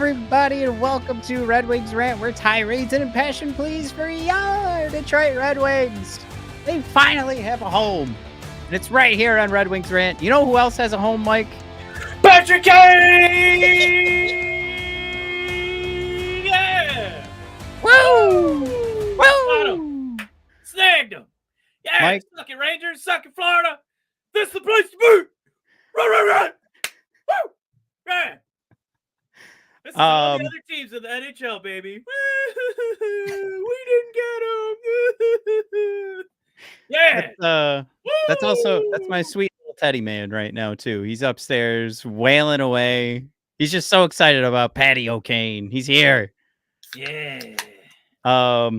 everybody, and welcome to Red Wings Rant, where tirades and impassioned pleas for your Detroit Red Wings. They finally have a home, and it's right here on Red Wings Rant. You know who else has a home, Mike? Patrick Kane! Yeah! Woo! Got him. Snagged him. Yeah, Mike? Suck it, Rangers. Suck it, Florida. This is the place to be. Run. Woo! Yeah. This is all the other teams in the NHL, baby. We didn't get him. Yeah. That's my sweet little teddy man right now, too. He's upstairs wailing away. He's just so excited about Patty O'Kane. He's here. Yeah.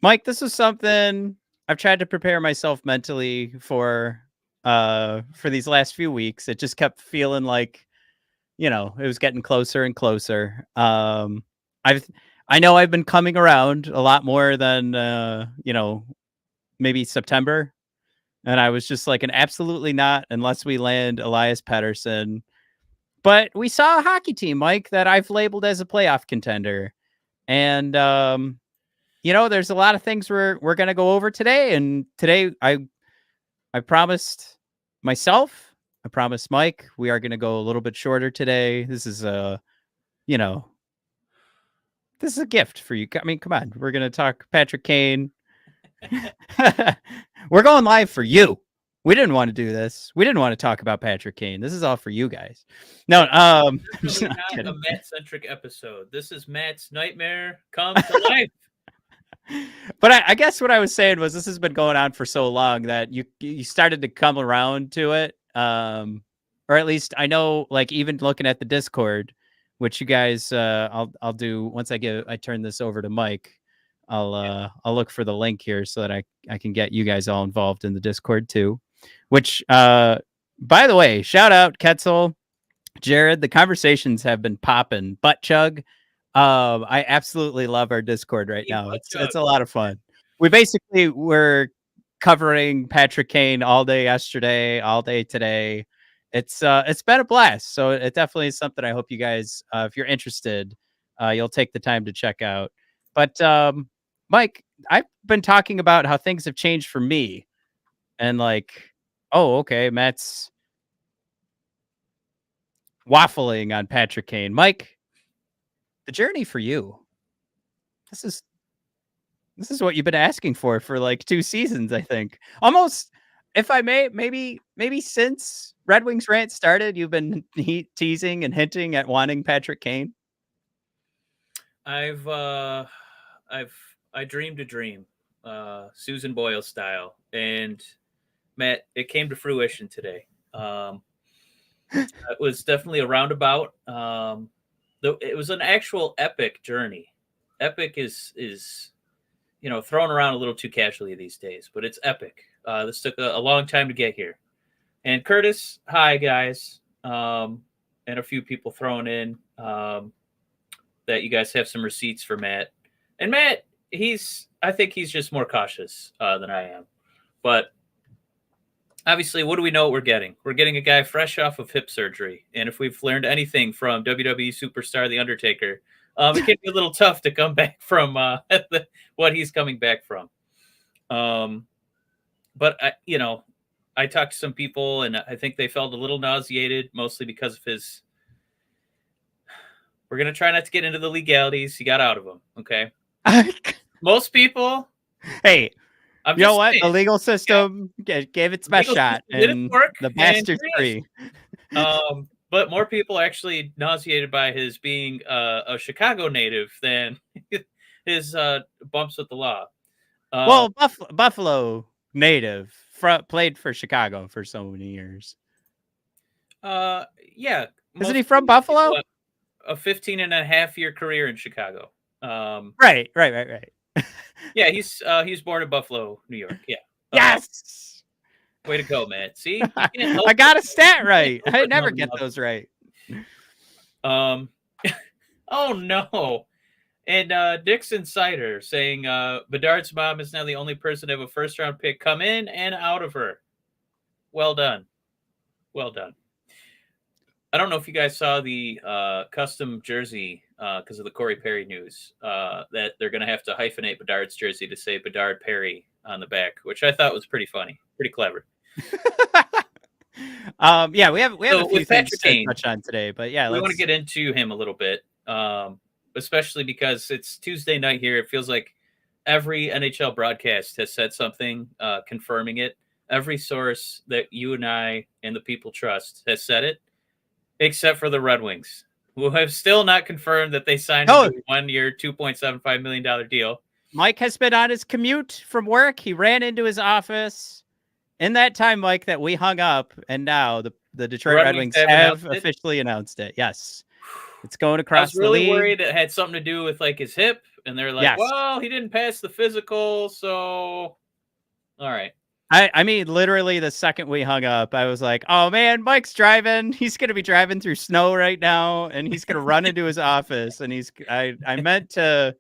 Mike, this is something I've tried to prepare myself mentally for these last few weeks. It just kept feeling like, it was getting closer and closer. I know I've been coming around a lot more than maybe September, and I was just like, an absolutely not unless we land Elias Pettersson. But we saw a hockey team, Mike, that I've labeled as a playoff contender, and there's a lot of things we're going to go over today. And today I promised myself, I promised Mike, we are going to go a little bit shorter today. This is a gift for you. I mean, come on. We're going to talk Patrick Kane. We're going live for you. We didn't want to do this. We didn't want to talk about Patrick Kane. This is all for you guys. No, This is not a Matt-centric episode. This is Matt's nightmare come to life. But I guess what I was saying was this has been going on for so long that you started to come around to it. Or at least I know, like, even looking at the Discord, which you guys, I'll do once I turn this over to Mike. I'll look for the link here so that I can get you guys all involved in the Discord too. Which, by the way, shout out Ketzel, Jared. The conversations have been popping. Butt chug. I absolutely love our Discord right now. It's a lot of fun. We basically were covering Patrick Kane all day yesterday, all day today. It's been a blast. So it definitely is something I hope you guys, if you're interested, you'll take the time to check out. But Mike, I've been talking about how things have changed for me, and like, oh, okay, Matt's waffling on Patrick Kane. Mike, the journey for you. This is what you've been asking for like 2 seasons, I think. Almost, if I may, maybe since Red Wings Rant started, you've been teasing and hinting at wanting Patrick Kane. I dreamed a dream, Susan Boyle style, and Matt, it came to fruition today. It was definitely a roundabout. It was an actual epic journey. Epic is thrown around a little too casually these days, but it's epic. This took a long time to get here. And Curtis, hi guys, and a few people thrown in that you guys have some receipts for Matt. And Matt, I think he's just more cautious than I am. But obviously, what do we know what we're getting? We're getting a guy fresh off of hip surgery. And if we've learned anything from WWE superstar The Undertaker, it can be a little tough to come back from what he's coming back from. But I talked to some people, and I think they felt a little nauseated, mostly because of his. We're gonna try not to get into the legalities. He got out of them, okay? Most people. Hey, you know what? The legal system gave its best shot, and the bastard's free. But more people are actually nauseated by his being a Chicago native than his bumps with the law. Well, Buffalo native, played for Chicago for so many years. Yeah. Isn't he from Buffalo? A 15-and-a-half-year career in Chicago. Right. Yeah, he's born in Buffalo, New York. Yeah. Yes. Way to go, Matt. See? I got a stat right. I never get those right. Oh, no. And Dixon Sider saying Bedard's mom is now the only person to have a first-round pick come in and out of her. Well done. I don't know if you guys saw the custom jersey because of the Corey Perry news that they're going to have to hyphenate Bedard's jersey to say Bedard Perry on the back, which I thought was pretty funny, pretty clever. Yeah, we have So a few with things Patrick to Kane, touch on today, but yeah, we want to let's. get into him a little bit, especially because it's Tuesday night here. It feels like every NHL broadcast has said something confirming it. Every source that you and I and the people trust has said it, except for the Red Wings, who have still not confirmed that they signed Oh, a 1 year, $2.75 million deal. Mike has been on his commute from work. He ran into his office in that time, Mike, that we hung up, and now the Detroit Red Wings have have announced it. officially announced it. Yes, it's going I across was really the league. worried it had something to do with like his hip, and they're like, Yes. well, he didn't pass the physical, so all right. I mean, literally the second we hung up, I was like, oh man, Mike's driving. He's going to be driving through snow right now, and he's going to run into his office. And I meant to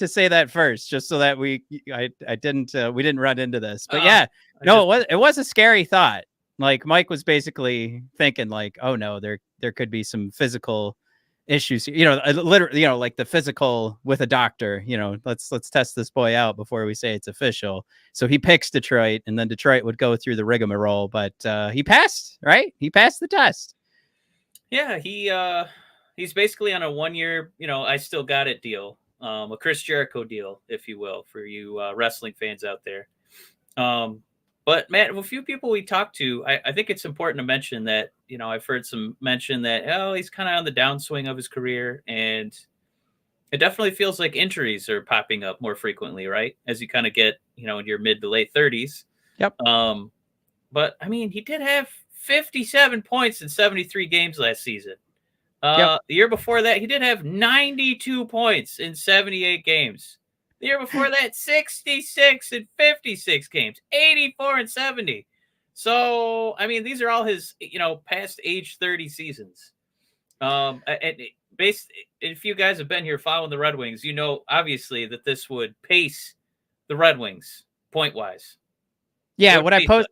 say that first, just so that we didn't run into this. But yeah, it was a scary thought. Like Mike was basically thinking like, oh no, there could be some physical issues, literally, like the physical with a doctor, let's test this boy out before we say it's official. So he picks Detroit, and then Detroit would go through the rigmarole, but he passed, right? He passed the test. Yeah, he's basically on a 1 year, I still got it deal, a Chris Jericho deal, if you will, for you wrestling fans out there. But Matt, a few people we talked to, I think it's important to mention that, I've heard some mention that, he's kind of on the downswing of his career, and it definitely feels like injuries are popping up more frequently, right? As you kind of get, in your mid to late 30s. Yep. But I mean, he did have 57 points in 73 games last season. Yep. The year before that, he did have 92 points in 78 games. The year before that, 66 in 56 games, 84 and 70. So, I mean, these are all his, past age 30 seasons. And if you guys have been here following the Red Wings, obviously that this would pace the Red Wings point-wise. Yeah, what I post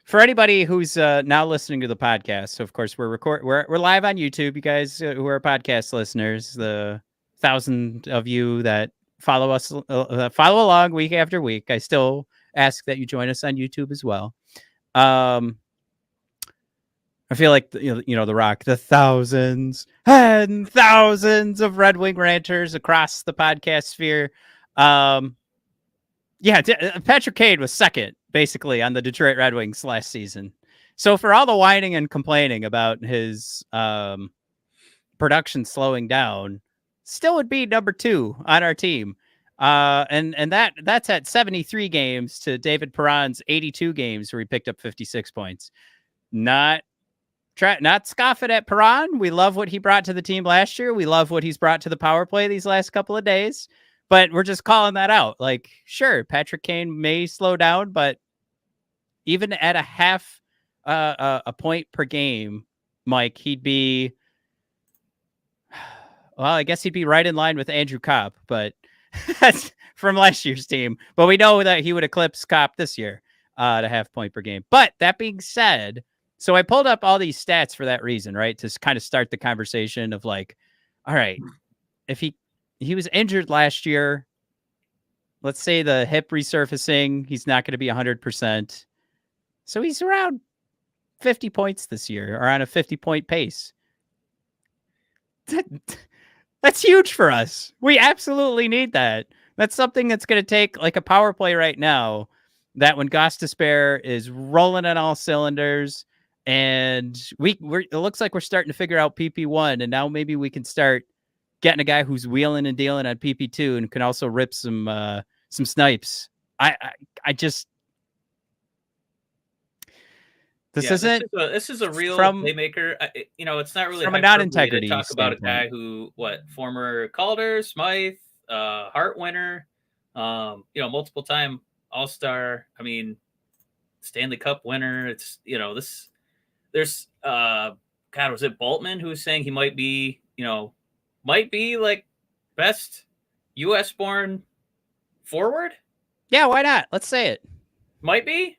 for anybody who's now listening to the podcast. So, of course, we're live on YouTube. You guys who are podcast listeners, the 1,000 of you that follow us, follow along week after week. I still ask that you join us on YouTube as well. I feel like The Rock, the thousands and thousands of Red Wing ranters across the podcast sphere. Yeah, Patrick Kane was second, basically, on the Detroit Red Wings last season. So for all the whining and complaining about his production slowing down, still would be number 2 on our team. And that's at 73 games to David Perron's 82 games where he picked up 56 points. Not scoffing at Perron. We love what he brought to the team last year. We love what he's brought to the power play these last couple of days. But we're just calling that out. Like, sure, Patrick Kane may slow down, but even at a half a point per game, Mike, he'd be, well, I guess he'd be right in line with Andrew Kopp, but that's from last year's team. But we know that he would eclipse Kopp this year at a half point per game. But that being said, so I pulled up all these stats for that reason, right? To kind of start the conversation of like, all right, if he was injured last year, let's say the hip resurfacing, he's not going to be 100%. So he's around 50 points this year, or on a 50-point pace. That's huge for us. We absolutely need that. That's something that's going to take like a power play right now, that when Gostisbehere is rolling on all cylinders, and it looks like we're starting to figure out PP1, and now maybe we can start getting a guy who's wheeling and dealing on PP2 and can also rip some snipes. I just this is a real playmaker. It's not really from a non-integrity to talk about a guy who former Calder, Smythe, Hart winner, multiple time All-Star. I mean, Stanley Cup winner. It's this. There's was it Boltman who was saying he might be like best U.S. born forward? Yeah, why not? Let's say it. Might be.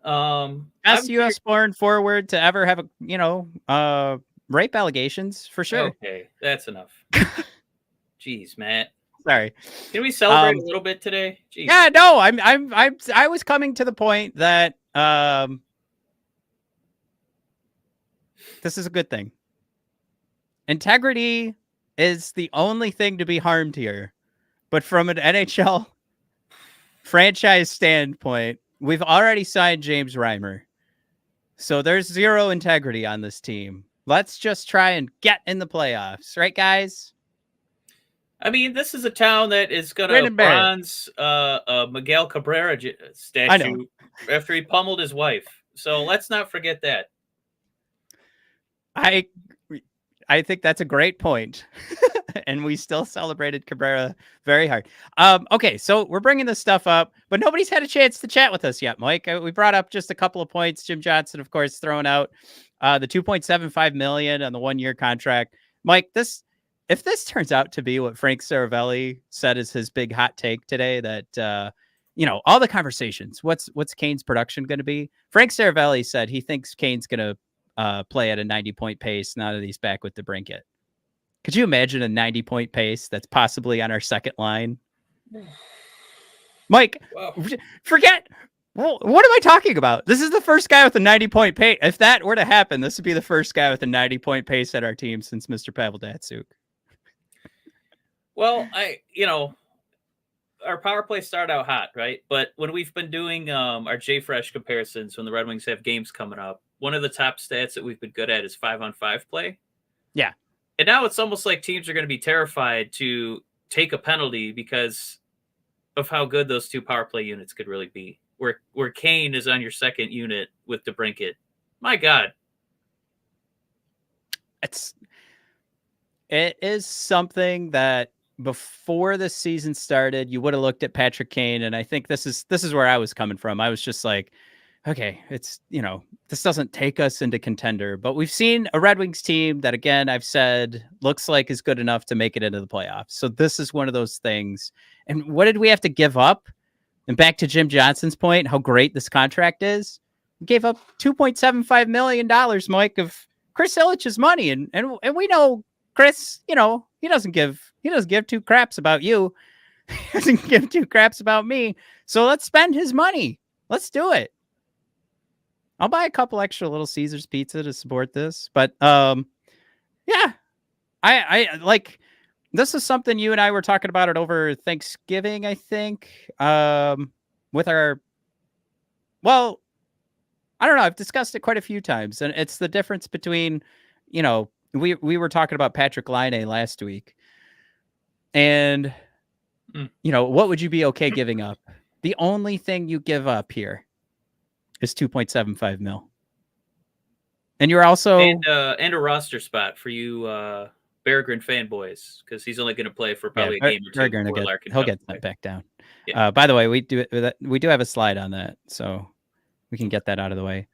Best U.S. born forward to ever have a rape allegations for sure. Okay, that's enough. Jeez, Matt. Sorry. Can we celebrate a little bit today? Jeez. Yeah, no, I was coming to the point that this is a good thing. Integrity is the only thing to be harmed here. But from an NHL franchise standpoint, we've already signed James Reimer. So there's zero integrity on this team. Let's just try and get in the playoffs, right, guys? I mean, this is a town that is going to bronze Miguel Cabrera statue after he pummeled his wife. So let's not forget that. I think that's a great point. And we still celebrated Cabrera very hard. Okay, so we're bringing this stuff up, but nobody's had a chance to chat with us yet, Mike. We brought up just a couple of points. Jim Johnson, of course, throwing out the $2.75 million on the 1-year contract. Mike, if this turns out to be what Frank Saravelli said is his big hot take today, that all the conversations, what's Kane's production going to be? Frank Saravelli said he thinks Kane's going to play at a 90-point pace now that he's back with DeBrincat. Could you imagine a 90-point pace that's possibly on our second line? Mike, forget. Well, what am I talking about? This is the first guy with a 90-point pace. If that were to happen, this would be the first guy with a 90-point pace at our team since Mr. Pavel Datsyuk. Well, our power play started out hot, right? But when we've been doing our J-Fresh comparisons when the Red Wings have games coming up, one of the top stats that we've been good at is 5-on-5 play. Yeah. And now it's almost like teams are going to be terrified to take a penalty because of how good those two power play units could really be. Where Kane is on your second unit with DeBrincat. My God. It is something that before the season started, you would have looked at Patrick Kane, and I think this is where I was coming from. I was just like, okay, it's, this doesn't take us into contender, but we've seen a Red Wings team that, again, I've said looks like is good enough to make it into the playoffs. So this is one of those things. And what did we have to give up? And back to Jim Johnson's point, how great this contract is. We gave up $2.75 million, Mike, of Chris Ilitch's money. And we know Chris, he doesn't give two craps about you. He doesn't give two craps about me. So let's spend his money. Let's do it. I'll buy a couple extra Little Caesars pizza to support this. But yeah, I like, this is something you and I were talking about it over Thanksgiving, I think, with I don't know. I've discussed it quite a few times, and it's the difference between, we were talking about Patrick Laine last week, and what would you be okay giving up? The only thing you give up here is $2.75 million. And you're also and a roster spot for you Berggren fanboys, because he's only going to play for probably a game or two. He'll get sent back down. Yeah. By the way, we do have a slide on that, so we can get that out of the way.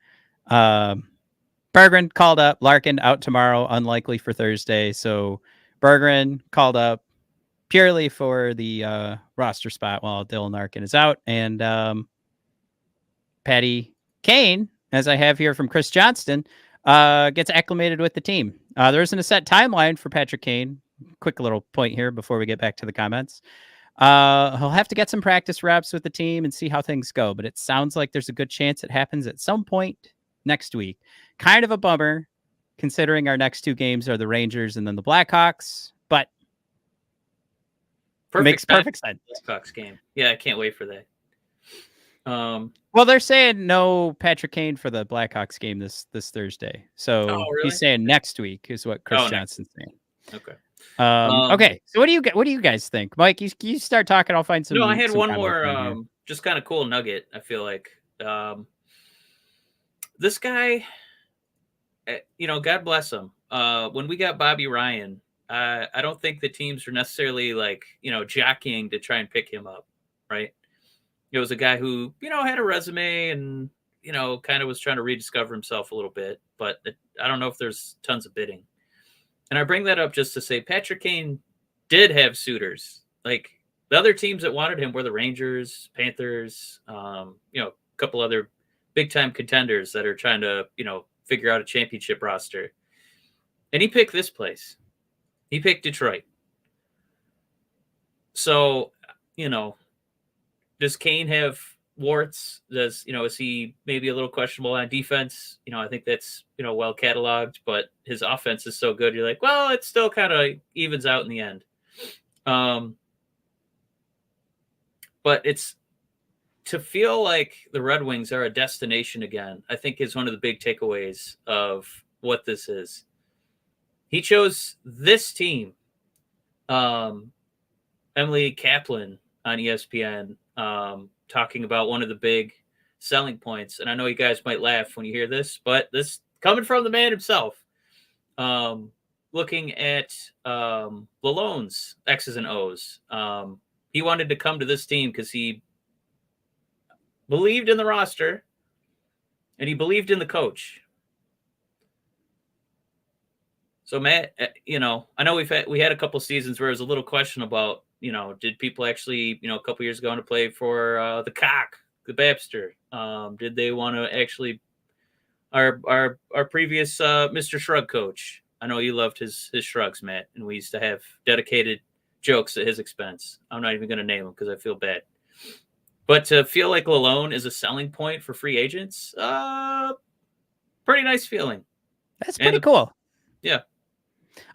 Berggren called up. Larkin out tomorrow, unlikely for Thursday. So Berggren called up purely for the roster spot while Dylan Larkin is out. And Patty Kane, as I have here from Chris Johnston, gets acclimated with the team. There isn't a set timeline for Patrick Kane. Quick little point here before we get back to the comments. He'll have to get some practice reps with the team and see how things go, but it sounds like there's a good chance it happens at some point next week. Kind of a bummer, considering our next two games are the Rangers and then the Blackhawks, but makes perfect sense. Blackhawks game. Yeah, I can't wait for that. Well, they're saying no Patrick Kane for the Blackhawks game this Thursday. So really? He's saying next week is what Chris Johnson's saying. Okay. Okay. So what do you guys think, Mike? You start talking. I'll find some. No, I had one more just kind of cool nugget. I feel like this guy, God bless him. When we got Bobby Ryan, I don't think the teams are necessarily jockeying to try and pick him up, right? It was a guy who, had a resume and, kind of was trying to rediscover himself a little bit, but I don't know if there's tons of bidding. And I bring that up just to say Patrick Kane did have suitors. Like, the other teams that wanted him were the Rangers, Panthers, a couple other big time contenders that are trying to, figure out a championship roster. And he picked this place. He picked Detroit. So, does Kane have warts? Is he maybe a little questionable on defense? I think that's, well cataloged, but his offense is so good. You're like, well, it still kind of evens out in the end. But it's to feel like the Red Wings are a destination again, I think is one of the big takeaways of what this is. He chose this team. Emily Kaplan on ESPN talking about one of the big selling points. And I know you guys might laugh when you hear this, but this coming from the man himself. Looking at Lalonde's X's and O's. He wanted to come to this team because he believed in the roster and he believed in the coach. So Matt, I know we had a couple seasons where it was a little question about, did people actually, a couple years ago want to play for the Cock, the Babster? Did they want to actually our previous Mr. Shrug coach? I know you loved his shrugs, Matt, and we used to have dedicated jokes at his expense. I'm not even going to name them because I feel bad. But to feel like Lalonde is a selling point for free agents, pretty nice feeling. That's pretty cool. Yeah.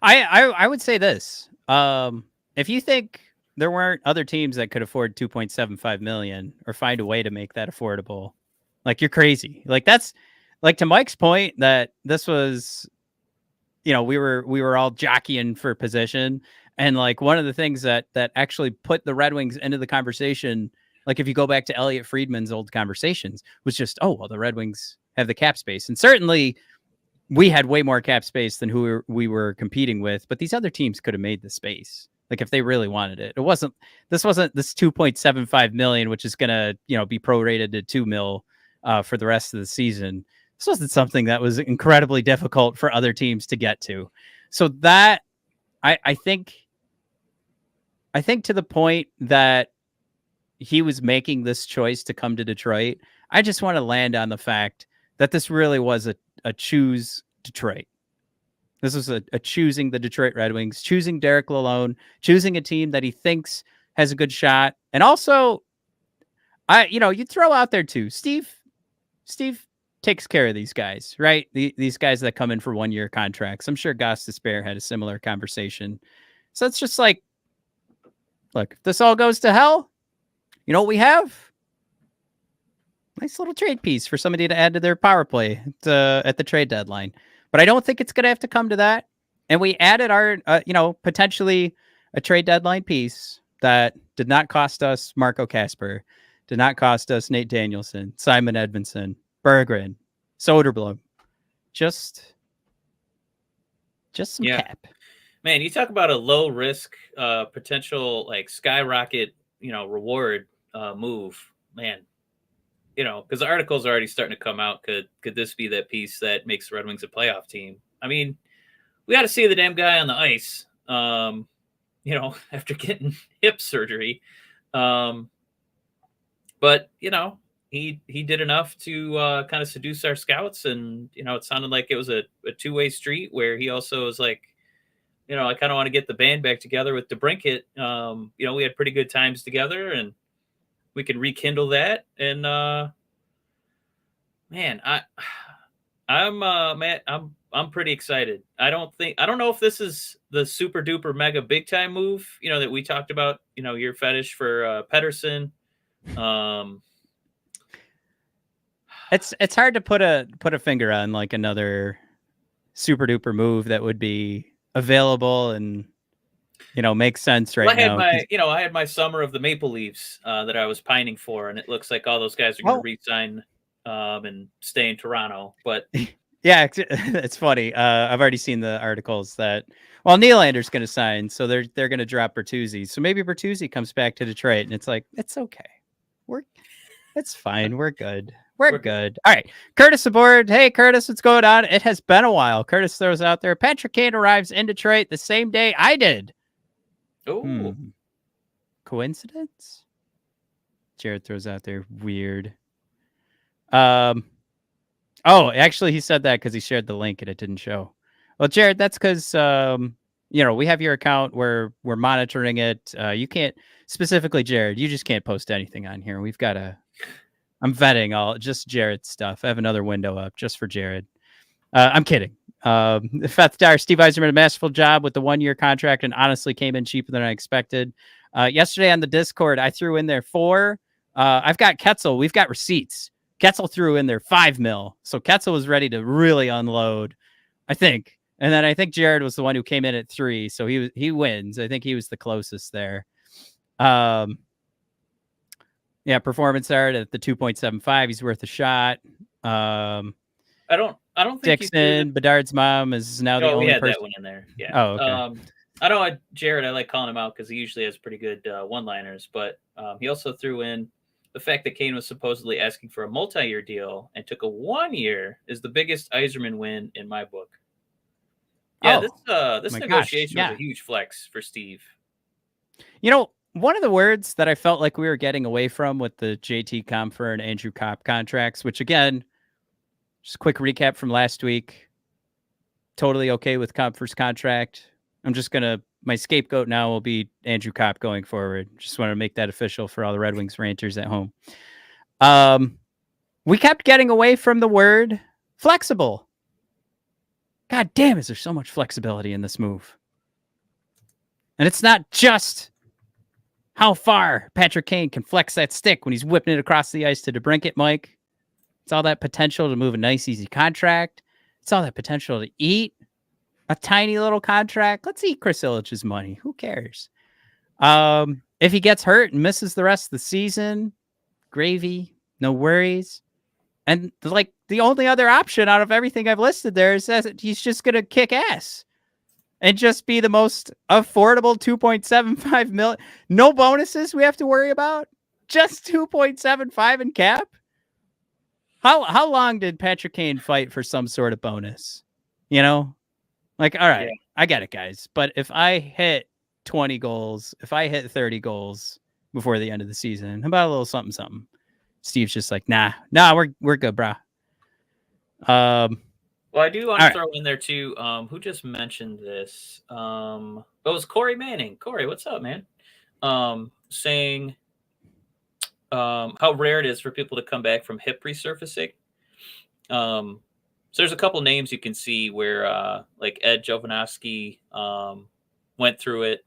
I would say this. If you think there weren't other teams that could afford $2.75 million or find a way to make that affordable, like, you're crazy. Like, that's like, to Mike's point, that this was, we were all jockeying for position. And like, one of the things that actually put the Red Wings into the conversation, like if you go back to Elliot Friedman's old conversations, was just, oh, well, the Red Wings have the cap space. And certainly we had way more cap space than who we were competing with, but these other teams could have made the space. Like, if they really wanted it. This wasn't this 2.75 million, which is going to, be prorated to 2 mil for the rest of the season. This wasn't something that was incredibly difficult for other teams to get to. So that I think to the point that he was making this choice to come to Detroit, I just want to land on the fact that this really was a choose Detroit. This was a choosing the Detroit Red Wings, choosing Derek Lalonde, choosing a team that he thinks has a good shot. And also, you throw out there too, Steve takes care of these guys, right? These guys that come in for 1-year contracts. I'm sure Goss Despair had a similar conversation. So it's just like, look, if this all goes to hell, you know what we have? Nice little trade piece for somebody to add to their power play at the trade deadline. But I don't think it's going to have to come to that. And we added our, potentially a trade deadline piece that did not cost us Marco Kasper, did not cost us Nate Danielson, Simon Edmondson, Berggren, Soderblom. Just some cap. Man, you talk about a low risk potential, like, skyrocket, reward move, man. Because the article's already starting to come out. Could this be that piece that makes the Red Wings a playoff team? I mean, we got to see the damn guy on the ice, after getting hip surgery. But, he did enough to kind of seduce our scouts. And, it sounded like it was a two-way street where he also was like, I kind of want to get the band back together with DeBrincat. We had pretty good times together, and we could rekindle that. And man, I'm pretty excited. I don't know if this is the super duper mega big time move, that we talked about, your fetish for Pettersson. It's hard to put a finger on like another super duper move that would be available and makes sense right now. I had my summer of the Maple Leafs that I was pining for, and it looks like all those guys are going to re-sign and stay in Toronto. But yeah, it's funny. I've already seen the articles that Nylander's going to sign, so they're going to drop Bertuzzi. So maybe Bertuzzi comes back to Detroit, and it's like, it's okay. It's fine. We're good. We're good. All right. Curtis aboard. Hey, Curtis, what's going on? It has been a while. Curtis throws out there. Patrick Kane arrives in Detroit the same day I did. Oh, coincidence? Jared throws out there. Weird. Oh, actually, he said that because he shared the link and it didn't show. Well, Jared, that's because we have your account where we're monitoring it. You can't specifically, Jared. You just can't post anything on here. We've got to. I'm vetting all just Jared's stuff. I have another window up just for Jared. I'm kidding. Feth Dar, Steve Yzerman, a masterful job with the 1-year contract and honestly came in cheaper than I expected. Yesterday on the Discord, I threw in there 4. I've got Ketzel. We've got receipts. Ketzel threw in there 5 mil. So Ketzel was ready to really unload, I think. And then I think Jared was the one who came in at 3. So he wins. I think he was the closest there. Yeah, performance art at the 2.75. He's worth a shot. I don't think Dixon, Bedard's mom is now the only we had person. that one in there. Yeah. Oh, okay. I know Jared, I like calling him out because he usually has pretty good one-liners, but he also threw in the fact that Kane was supposedly asking for a multi-year deal and took a 1 year is the biggest Yzerman win in my book. Yeah, this negotiation was a huge flex for Steve. One of the words that I felt like we were getting away from with the JT Compher and Andrew Kopp contracts, which again, just a quick recap from last week. Totally okay with Compher's contract. I'm just my scapegoat now will be Andrew Kopp going forward. Just want to make that official for all the Red Wings ranters at home. We kept getting away from the word flexible. God damn, is there so much flexibility in this move? And it's not just how far Patrick Kane can flex that stick when he's whipping it across the ice to DeBrincat, Mike. It's all that potential to move a nice, easy contract. It's all that potential to eat a tiny little contract. Let's eat Chris Ilitch's money. Who cares? If he gets hurt and misses the rest of the season, gravy, no worries. And the only other option out of everything I've listed there is that he's just going to kick ass and just be the most affordable 2.75 million. No bonuses we have to worry about. Just 2.75 in cap. How long did Patrick Kane fight for some sort of bonus? All right, yeah. I get it, guys. But if I hit 20 goals, if I hit 30 goals before the end of the season, how about a little something? Steve's just like, nah, we're good, bro. Well, I do want to throw in there too. Who just mentioned this? It was Corey Manning. Corey, what's up, man? Saying how rare it is for people to come back from hip resurfacing. So there's a couple names you can see where like Ed Jovanovski went through it,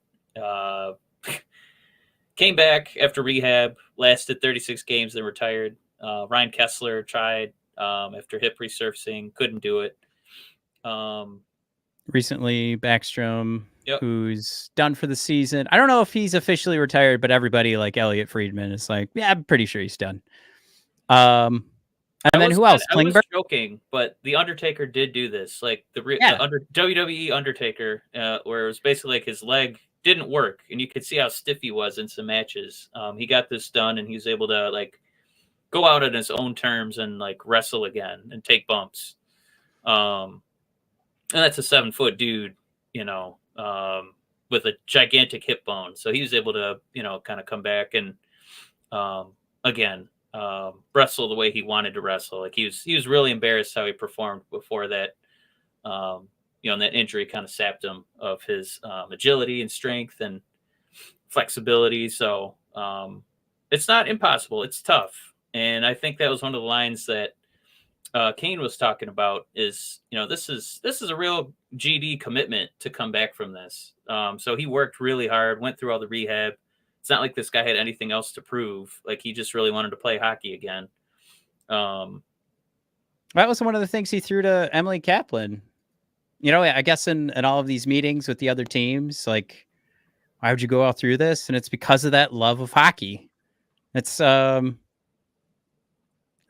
came back after rehab, lasted 36 games, then retired. Ryan Kessler tried after hip resurfacing, couldn't do it. Recently, Backstrom, who's done for the season. I don't know if he's officially retired, but everybody like Elliot Friedman is like, yeah, I'm pretty sure he's done. And then who else? I was joking, but the Undertaker did do this. Like the WWE Undertaker, where it was basically like his leg didn't work, and you could see how stiff he was in some matches. He got this done, and he was able to like go out on his own terms and like wrestle again and take bumps. And that's a 7-foot dude, with a gigantic hip bone. So he was able to, kind of come back and again wrestle the way he wanted to wrestle. Like he was really embarrassed how he performed before that. And that injury kind of sapped him of his agility and strength and flexibility. So it's not impossible. It's tough. And I think that was one of the lines that Kane was talking about is, this is a real GD commitment to come back from this. So he worked really hard, went through all the rehab. It's not like this guy had anything else to prove. Like he just really wanted to play hockey again. That was one of the things he threw to Emily Kaplan. I guess in all of these meetings with the other teams, like, why would you go out through this? And it's because of that love of hockey. It's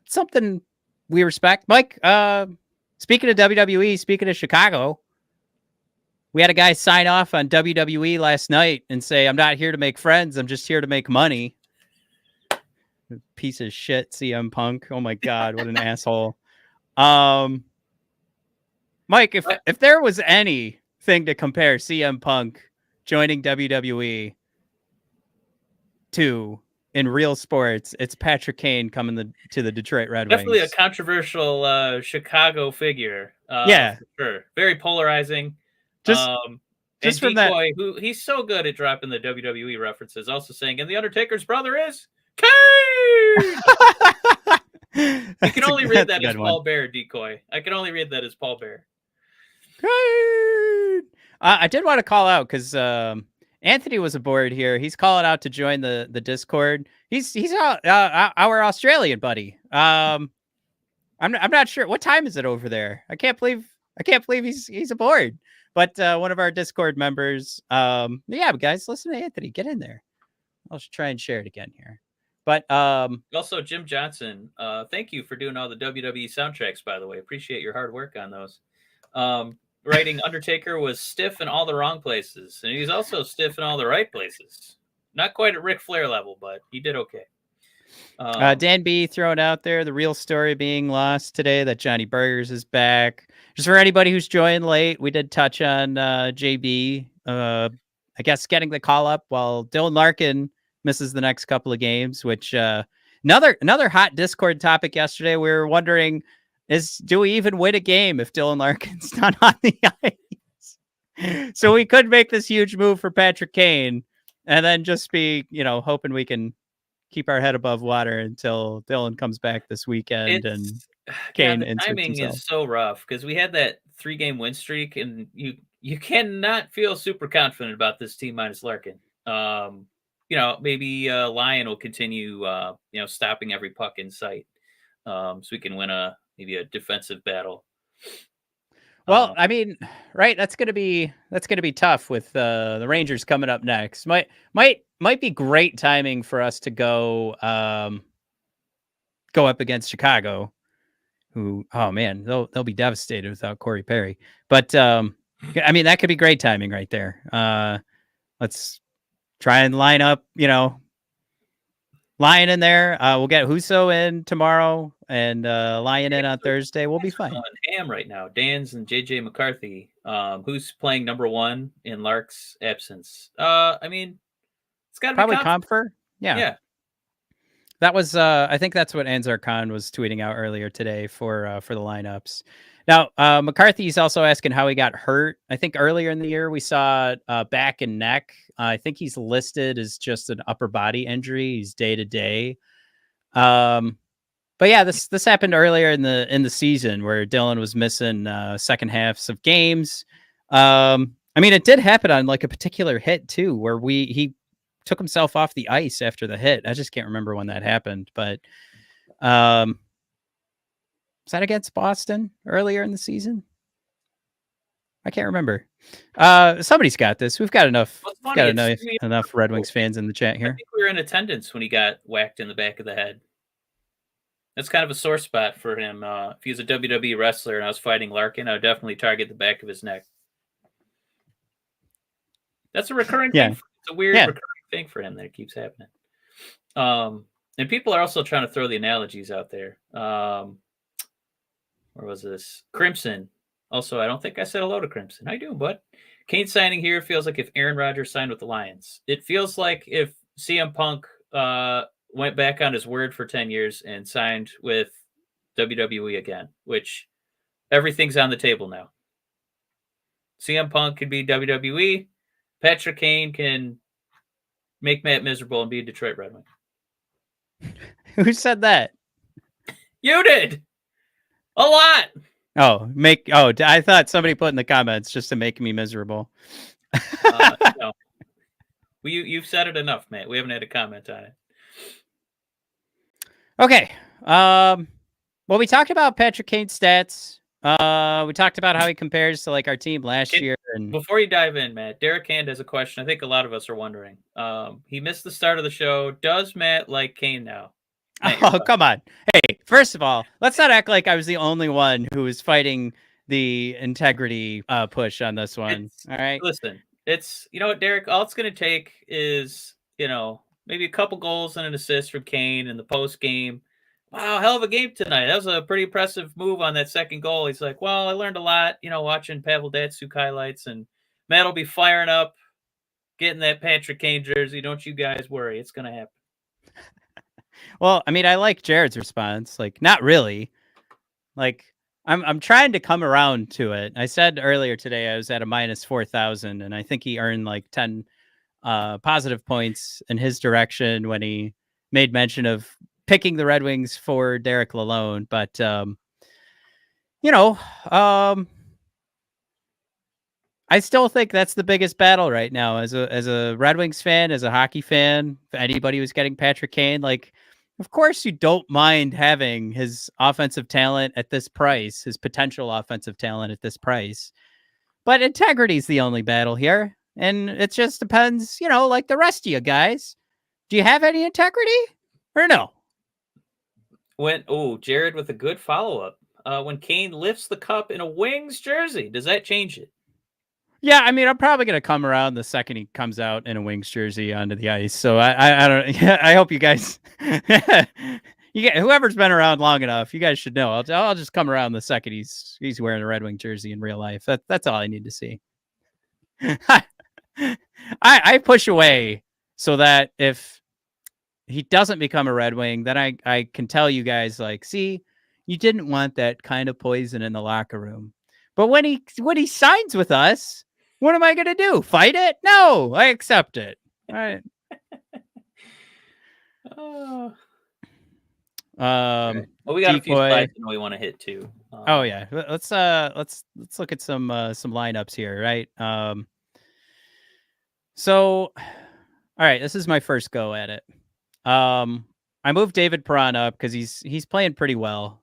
something we respect. Mike, speaking of WWE, speaking of Chicago, we had a guy sign off on WWE last night and say, I'm not here to make friends. I'm just here to make money. Piece of shit, CM Punk. Oh, my God. What an asshole. Mike, if there was anything to compare CM Punk joining WWE to, in real sports, it's Patrick Kane coming to the Detroit Red Definitely Wings. a controversial Chicago figure. Yeah. For sure. Very polarizing. Just And from that. Decoy, who he's so good at dropping the WWE references, also saying, and the Undertaker's brother is Kane. You can only read that as Paul Bear, Decoy. I can only read that as Paul Bear. Kane. I did want to call out because Anthony was aboard here. He's calling out to join the Discord. He's our Australian buddy. I'm not sure what time is it over there. I can't believe he's aboard. But one of our Discord members. Yeah, guys, listen to Anthony. Get in there. I'll try and share it again here. But also Jim Johnson, thank you for doing all the WWE soundtracks, by the way. Appreciate your hard work on those. Writing Undertaker was stiff in all the wrong places, and he's also stiff in all the right places. Not quite at Ric Flair level, but he did okay. Dan B throwing out there the real story being lost today that Johnny Burgers is back. Just for anybody who's joined late, we did touch on JB. I guess getting the call up while Dylan Larkin misses the next couple of games, which another hot Discord topic yesterday. We were wondering, do we even win a game if Dylan Larkin's not on the ice? So we could make this huge move for Patrick Kane and then just be, hoping we can keep our head above water until Dylan comes back this weekend. And Kane the timing is so rough because we had that 3-game win streak, and you cannot feel super confident about this team minus Larkin. Maybe Lion will continue, stopping every puck in sight, so we can win maybe a defensive battle. Well, I mean, right? That's gonna be tough with the Rangers coming up next. Might be great timing for us to go up against Chicago, who, oh man, they'll be devastated without Corey Perry. But I mean, that could be great timing right there. Let's try and line up, Lion in there. We'll get Husso in tomorrow and Lion in on Thursday. We'll be fine. Ham right now. Dan's and JJ McCarthy. Who's playing number 1 in Lark's absence? I mean, it's got to be probably Comfer. Yeah. That was I think that's what Anzar Khan was tweeting out earlier today for the lineups. Now, McCarthy's also asking how he got hurt. I think earlier in the year we saw back and neck. I think he's listed as just an upper body injury. He's day to day. But yeah, this happened earlier in the season where Dylan was missing second halves of games. I mean, it did happen on like a particular hit too, where he took himself off the ice after the hit. I just can't remember when that happened, but was that against Boston earlier in the season? I can't remember. Somebody's got this. We've got enough Red Wings fans in the chat here. I think we were in attendance when he got whacked in the back of the head. That's kind of a sore spot for him. If he was a WWE wrestler and I was fighting Larkin, I would definitely target the back of his neck. That's a recurring thing. It's a weird recurring thing for him that it keeps happening. And people are also trying to throw the analogies out there. Where was this? Crimson. Also, I don't think I said hello to Crimson. How you doing, bud? Kane signing here feels like if Aaron Rodgers signed with the Lions. It feels like if CM Punk went back on his word for 10 years and signed with WWE again, which everything's on the table now. CM Punk can be WWE. Patrick Kane can make Matt miserable and be a Detroit Red Wing. Who said that? You did. A lot. I thought somebody put in the comments just to make me miserable. No. You've said it enough, Matt. We haven't had a comment on it. Okay. Well, we talked about Patrick Kane's stats. We talked about how he compares to like our team last year. And before you dive in, Matt, Derek Hand has a question. I think a lot of us are wondering. He missed the start of the show. Does Matt like Kane now? Matt, come on. Hey, first of all, let's not act like I was the only one who was fighting the integrity push on this one. All right. Listen, it's, you know what, Derek, all it's going to take is, maybe a couple goals and an assist from Kane in the post game. Wow, hell of a game tonight. That was a pretty impressive move on that second goal. He's like, well, I learned a lot, watching Pavel Datsyuk highlights, and Matt will be firing up, getting that Patrick Kane jersey. Don't you guys worry. It's going to happen. Well, I mean, I like Jared's response. Like, not really. Like, I'm trying to come around to it. I said earlier today I was at a minus 4,000, and I think he earned like 10 positive points in his direction when he made mention of picking the Red Wings for Derek Lalonde. But you know, I still think that's the biggest battle right now as a Red Wings fan, as a hockey fan. If anybody who's getting Patrick Kane, like, of course you don't mind having his offensive talent at this price, his potential offensive talent at this price. But integrity is the only battle here. And it just depends, like the rest of you guys. Do you have any integrity or no? Jared with a good follow-up. When Kane lifts the cup in a Wings jersey, does that change it? Yeah, I mean, I'm probably gonna come around the second he comes out in a Wings jersey onto the ice. So I don't. Yeah, I hope you guys, whoever's been around long enough, you guys should know. I'll just come around the second he's wearing a Red Wing jersey in real life. That's all I need to see. I push away so that if he doesn't become a Red Wing, then I can tell you guys, like, see, you didn't want that kind of poison in the locker room. But when he signs with us, what am I going to do? Fight it? No, I accept it. All right. Okay. Well, we got a few slides we want to hit too. Oh yeah, let's look at some lineups here, right? So, all right, this is my first go at it. I moved David Perron up because he's playing pretty well.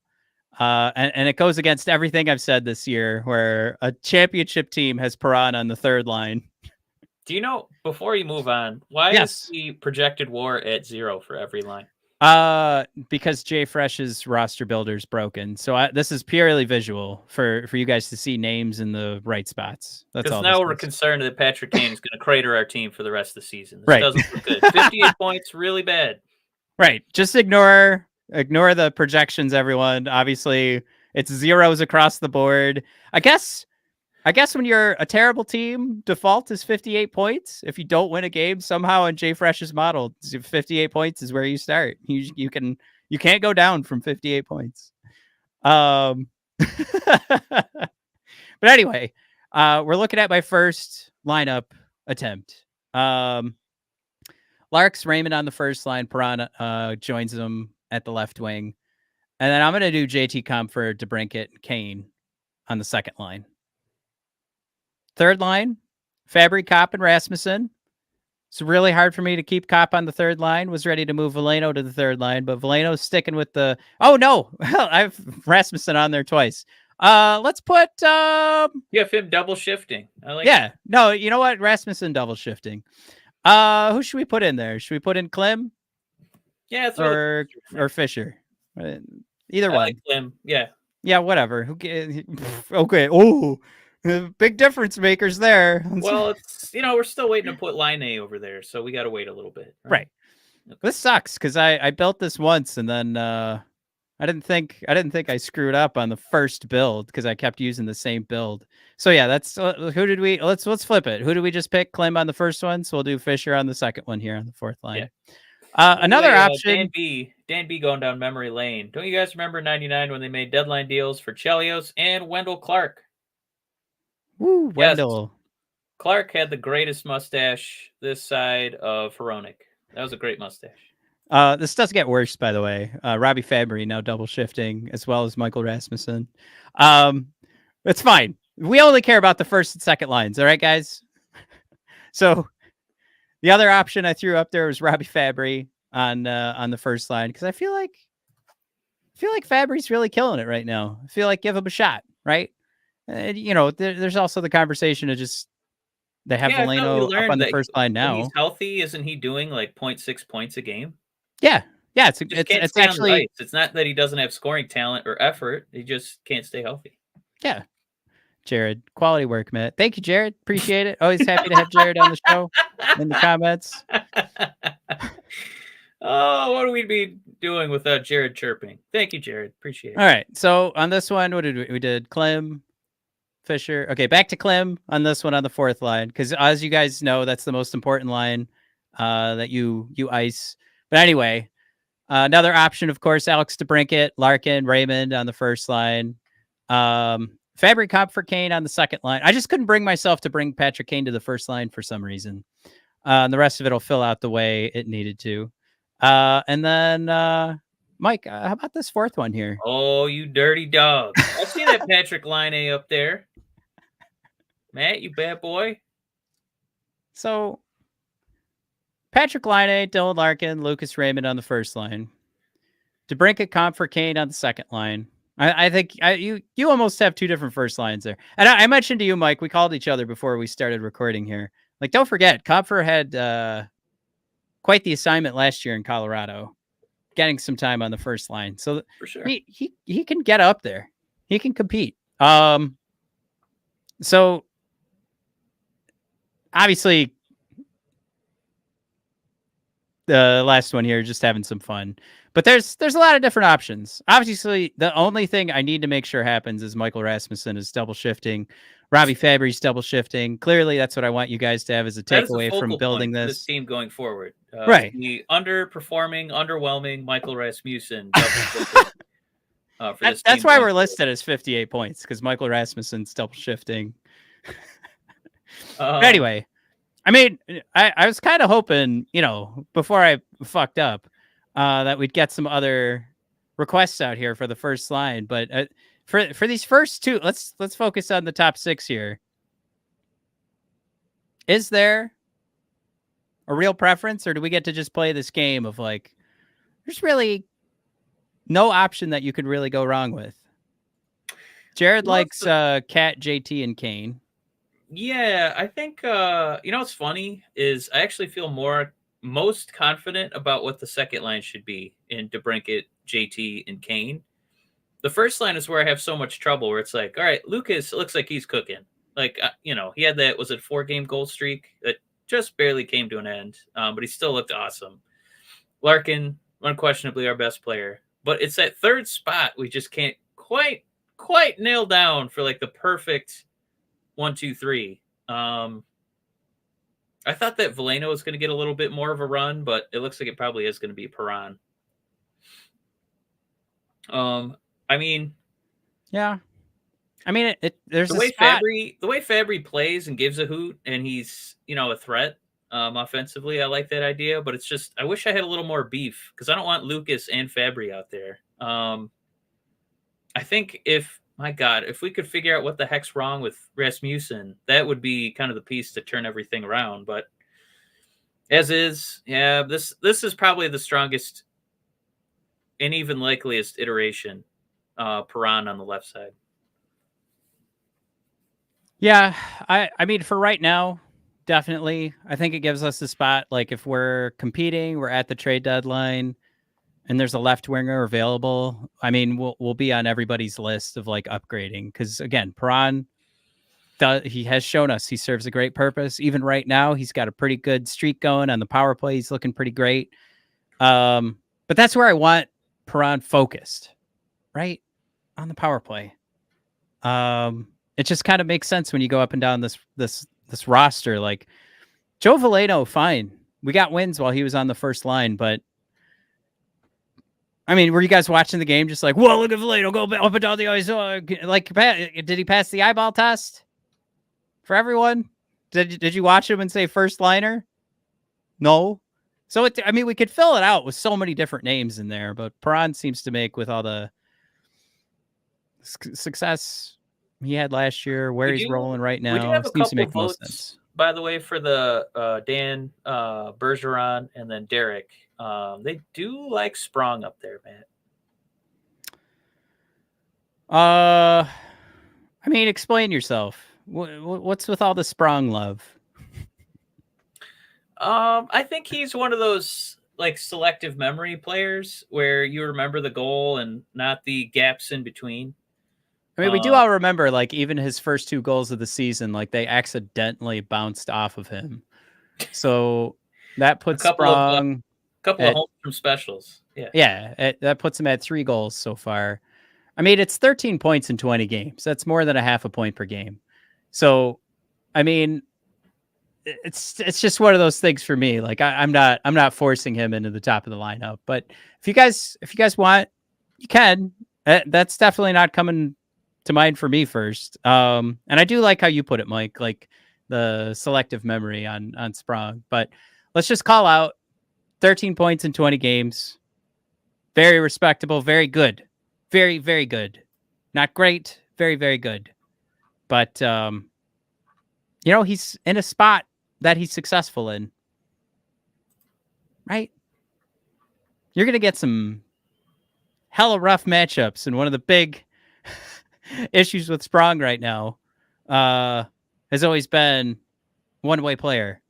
And it goes against everything I've said this year, where a championship team has Perron on the third line. Do you know, before you move on, why is the projected WAR at 0 for every line? Because Jay Fresh's roster builder's broken. So this is purely visual for you guys to see names in the right spots. That's all. Because now we're concerned that Patrick Kane is going to crater our team for the rest of the season. This doesn't look good. 58 points, really bad. Right. Just ignore the projections, everyone. Obviously, it's zeros across the board. I guess when you're a terrible team, default is 58 points. If you don't win a game somehow in Jay Fresh's model, 58 points is where you start. You can't go down from 58 points. But anyway, we're looking at my first lineup attempt. Lark's Raymond on the first line. Perron joins him at the left wing. And then I'm going to do JT Comfort, DeBrincat, and Kane on the second line. Third line, Fabry, Kopp, and Rasmussen. It's really hard for me to keep Kopp on the third line. Was ready to move Veleno to the third line, but Veleno's sticking with the... Oh, no. I've Rasmussen on there twice. Let's put... You have him double shifting. I like that. No, you know what? Rasmussen double shifting. Who should we put in there? Should we put in Klim? Yeah, or Fisher? Either one. Like Klim. Yeah. Yeah, whatever. Okay. Oh, big difference makers there. Well, it's we're still waiting to put line A over there, so we got to wait a little bit. Right. Okay. This sucks because I built this once and then I didn't think I screwed up on the first build because I kept using the same build. So yeah, that's who did we? Let's flip it. Who did we just pick? Klim on the first one, so we'll do Fisher on the second one here on the fourth line. Yeah. Another option. Dan B going down memory lane. Don't you guys remember '99 when they made deadline deals for Chelios and Wendell Clark? Woo, Wendell. Yes. Clark had the greatest mustache this side of Hronik. That was a great mustache. This does get worse, by the way. Robbie Fabry now double shifting, as well as Michael Rasmussen. It's fine. We only care about the first and second lines. All right, guys? So the other option I threw up there was Robbie Fabry on the first line, because I feel like Fabry's really killing it right now. I feel like give him a shot, right? There's also the conversation of just they have Veleno up on the first line now. When he's healthy, isn't he doing like 0.6 points a game? Yeah. It's actually, it's not that he doesn't have scoring talent or effort. He just can't stay healthy. Yeah. Jared, quality work, man. Thank you, Jared. Appreciate it. Always happy to have Jared on the show in the comments. Oh, what would we be doing without Jared chirping? Thank you, Jared. Appreciate it. All right. So on this one, what did we did? Klim, Fisher. Okay, back to Klim on this one on the fourth line, because as you guys know, that's the most important line that you ice. But anyway, another option, of course, Alex DeBrincat, Larkin, Raymond on the first line. Fabry Comp for Kane on the second line. I just couldn't bring myself to bring Patrick Kane to the first line for some reason. And the rest of it will fill out the way it needed to. And then, Mike, how about this fourth one here? Oh, you dirty dog. I see that Patrick Laine up there. Matt, you bad boy. So, Patrick Laine, Dylan Larkin, Lucas Raymond on the first line. DeBrincat, Comp for Kane on the second line. I think you almost have two different first lines there. And I mentioned to you, Mike, we called each other before we started recording here. Like, don't forget, Compher had quite the assignment last year in Colorado, getting some time on the first line. So for sure, he can get up there. He can compete. So obviously, the last one here, just having some fun. But there's a lot of different options. Obviously, the only thing I need to make sure happens is Michael Rasmussen is double shifting. Robbie Fabry's double shifting. Clearly, that's what I want you guys to have as a takeaway from building this team going forward. Right. The underperforming, underwhelming Michael Rasmussen. That's why we're listed as 58 points, because Michael Rasmussen's double shifting. Anyway, I mean, I was kind of hoping, before I fucked up, that we'd get some other requests out here for the first line. But for these first two, let's focus on the top six here. Is there a real preference, or do we get to just play this game of like, there's really no option that you could really go wrong with? Jared likes Cat, JT, and Kane. Yeah, I think what's funny is I actually feel most confident about what the second line should be in DeBrincat, JT, and Kane. The first line is where I have so much trouble, where it's like, all right, Lucas, it looks like he's cooking. Like, he had that, was it 4-game goal streak that just barely came to an end, but he still looked awesome. Larkin, unquestionably our best player, but it's that third spot we just can't quite nail down for like the perfect 1, 2, 3. I thought that Veleno was going to get a little bit more of a run, but it looks like it probably is going to be Perron. I mean, yeah. I mean, there's the way Fabry plays and gives a hoot, and he's a threat offensively. I like that idea, but it's just I wish I had a little more beef, because I don't want Lucas and Fabry out there. I think if we could figure out what the heck's wrong with Rasmussen, that would be kind of the piece to turn everything around. But as is, yeah, this is probably the strongest and even likeliest iteration. Perron on the left side. Yeah, I mean, for right now, definitely. I think it gives us the spot. Like, if we're competing, we're at the trade deadline, and there's a left winger available, I mean, we'll be on everybody's list of like upgrading, because again, Perron, he has shown us he serves a great purpose. Even right now, he's got a pretty good streak going on the power play. He's looking pretty great. But that's where I want Perron focused, right on the power play. It just kind of makes sense when you go up and down this roster. Like, Joe Veleno, fine, we got wins while he was on the first line, but I mean, were you guys watching the game just like, whoa, look at Veleno go up and down the ice? Like, did he pass the eyeball test for everyone? Did you watch him and say first liner? No. So, we could fill it out with so many different names in there, but Perron seems to make, with all the success he had last year, where he's rolling right now, seems to make most sense. By the way, for the Dan Bergeron and then Derek, they do like Sprong up there, man. I mean, explain yourself. What's with all the Sprong love? I think he's one of those like selective memory players where you remember the goal and not the gaps in between. I mean, we do all remember, like, even his first 2 goals of the season, like, they accidentally bounced off of him. So that puts Sprong a couple of home from specials. Yeah, that puts him at 3 goals so far. I mean, it's 13 points in 20 games. That's more than a half a point per game. So, I mean, it's just one of those things for me. Like I'm not forcing him into the top of the lineup. But if you guys want, you can. That's definitely not coming to mind for me first. And I do like how you put it, Mike. Like the selective memory on Sprong. But let's just call out 13 points in 20 games. Very respectable. Very good. Very, very good. Not great. Very, very good. But he's in a spot that he's successful in, right? You're going to get some hella rough matchups. And one of the big issues with Sprong right now has always been one-way player.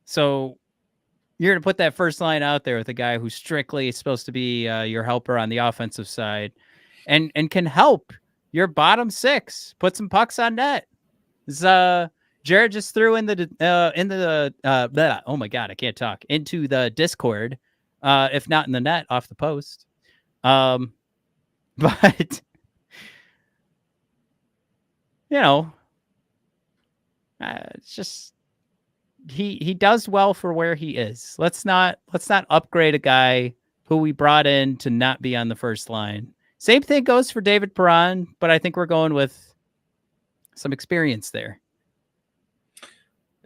So you're going to put that first line out there with a guy who's strictly supposed to be your helper on the offensive side and can help your bottom six put some pucks on net. Jared just threw in the oh my God, I can't talk, into the Discord, if not in the net, off the post. But it's just he does well for where he is. Let's not upgrade a guy who we brought in to not be on the first line. Same thing goes for David Perron, but I think we're going with some experience there.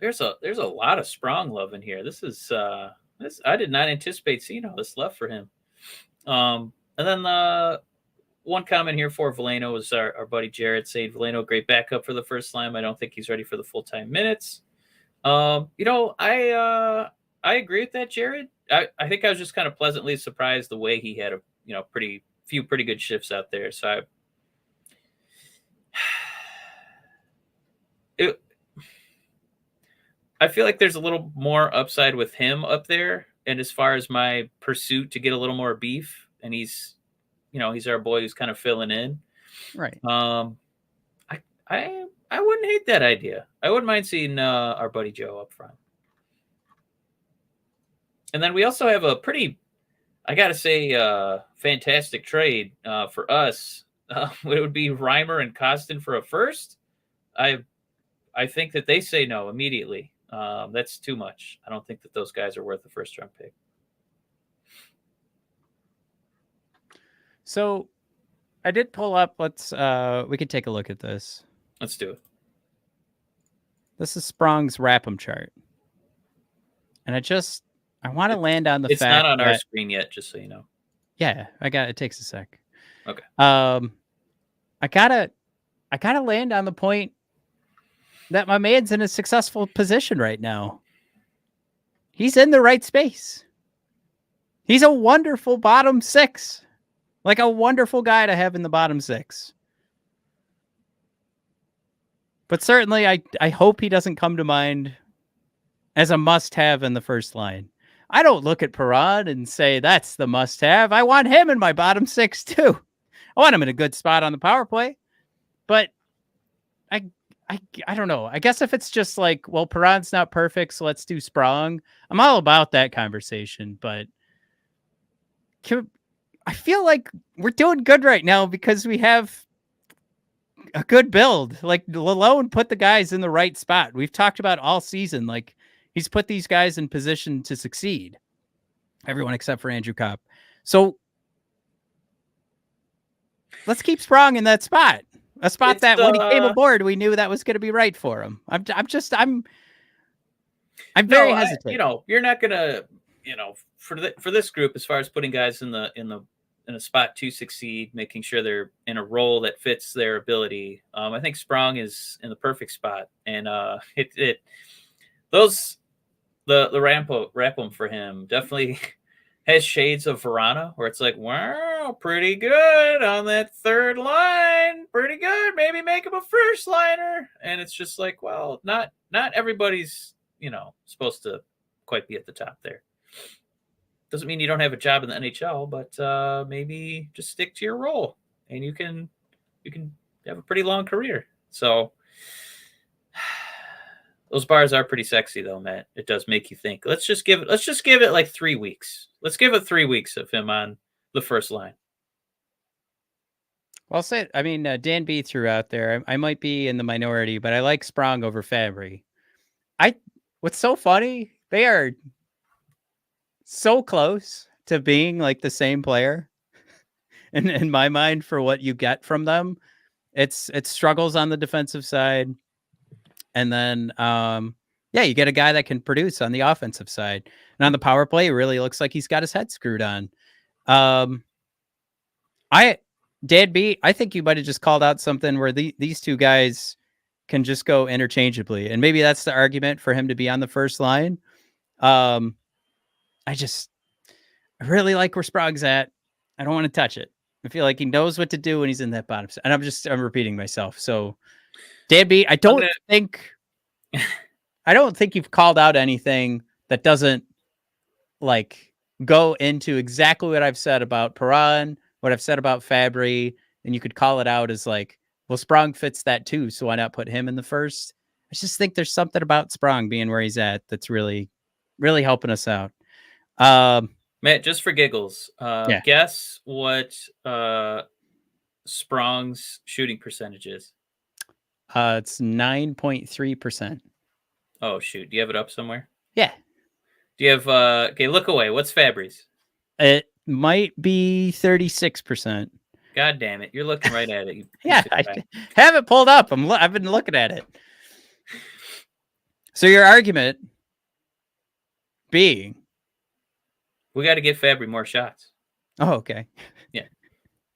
There's a lot of Sprong love in here. This is I did not anticipate seeing all this love for him. And then one comment here for Veleno was our buddy Jared saying Veleno, great backup for the first line. I don't think he's ready for the full-time minutes. I agree with that, Jared. I think I was just kind of pleasantly surprised the way he had a pretty good shifts out there. So I feel like there's a little more upside with him up there. And as far as my pursuit to get a little more beef, and he's our boy who's kind of filling in. Right. I wouldn't hate that idea. I wouldn't mind seeing our buddy Joe up front. And then we also have a pretty, I got to say, fantastic trade for us. It would be Reimer and Costin for a first. I think that they say no immediately. That's too much. I don't think that those guys are worth the first round pick. So I did pull up. We could take a look at this. Let's do it. This is Sprong's Rapham chart. And I want to land on the fact it's not on our screen yet, just so you know. Yeah, it takes a sec. Okay. I gotta land on the point that my man's in a successful position right now. He's in the right space. He's a wonderful bottom six. Like a wonderful guy to have in the bottom six. But certainly I hope he doesn't come to mind as a must-have in the first line. I don't look at Perron and say that's the must-have. I want him in my bottom six too. I want him in a good spot on the power play. But I don't know. I guess if it's just like, well, Perron's not perfect, so let's do Sprong. I'm all about that conversation, but I feel like we're doing good right now because we have a good build. Like Lalone put the guys in the right spot. We've talked about all season. Like he's put these guys in position to succeed. Everyone except for Andrew Kopp. So let's keep Sprong in that spot. A spot that when he came aboard, we knew that was going to be right for him. I'm very hesitant. You're not gonna, for this group, as far as putting guys in a spot to succeed, making sure they're in a role that fits their ability. I think Sprong is in the perfect spot, and the Rapham for him definitely has shades of Verana, where it's like, wow, pretty good on that third line, pretty good. Maybe make him a first liner, and it's just like, well, not everybody's supposed to quite be at the top there. Doesn't mean you don't have a job in the NHL, but maybe just stick to your role, and you can have a pretty long career. So those bars are pretty sexy, though, Matt. It does make you think. Let's just give it like 3 weeks. Let's give it 3 weeks of him on the first line. Well, I'll say, Dan B threw out there. I might be in the minority, but I like Sprong over Fabry. what's so funny, they are so close to being like the same player. In my mind, for what you get from them, it's struggles on the defensive side, and then yeah, you get a guy that can produce on the offensive side, and on the power play, it really looks like he's got his head screwed on. Dan B, I think you might have just called out something where these two guys can just go interchangeably, and maybe that's the argument for him to be on the first line. I really like where Sprague's at. I don't want to touch it. I feel like he knows what to do when he's in that bottom. And I'm repeating myself. So, Dan B, I don't think you've called out anything that doesn't like go into exactly what I've said about Perron, what I've said about Fabry, and you could call it out as like, well, Sprong fits that too, so why not put him in the first? I just think there's something about Sprong being where he's at that's really, really helping us out. Matt, just for giggles, yeah. Guess what Sprong's shooting percentage is? It's 9.3%. Oh, shoot. Do you have it up somewhere? Yeah. Do you have, okay, look away. What's Fabry's? It might be 36%. God damn it. You're looking right at it. Yeah, I have it pulled up. I've been looking at it. So your argument being, we got to give Fabry more shots. Oh, okay. Yeah.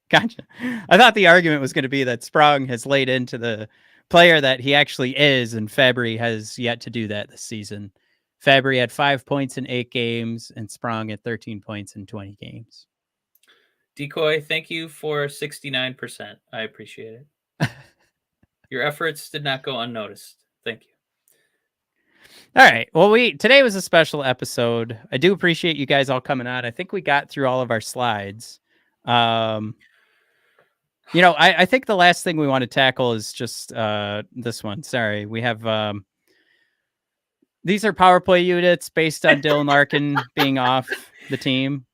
Gotcha. I thought the argument was going to be that Sprong has laid into the player that he actually is, and Fabry has yet to do that this season. Fabry had 5 points in 8 games, and Sprong had 13 points in 20 games. Decoy, thank you for 69%. I appreciate it. Your efforts did not go unnoticed. Thank you. All right. Well, today was a special episode. I do appreciate you guys all coming on. I think we got through all of our slides. I think the last thing we want to tackle is just this one. Sorry. We have these are power play units based on Dylan Larkin being off the team.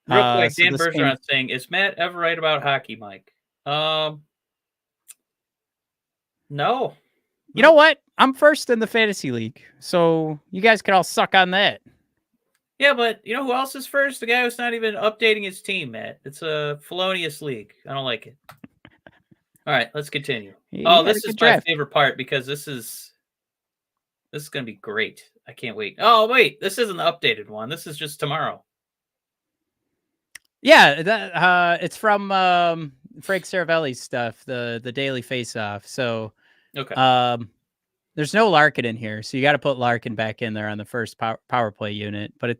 Real quick, Dan Bergeron saying, is Matt ever right about hockey, Mike? No. You know what? I'm first in the fantasy league, so you guys can all suck on that. Yeah, but you know who else is first? The guy who's not even updating his team, Matt. It's a felonious league. I don't like it. All right, let's continue. This is my favorite part because this is going to be great. I can't wait. Oh, wait, this isn't the updated one. This is just tomorrow. Yeah, it's from Frank Saravelli's stuff, the Daily Face-Off. So, okay. There's no Larkin in here, so you got to put Larkin back in there on the first power play unit. But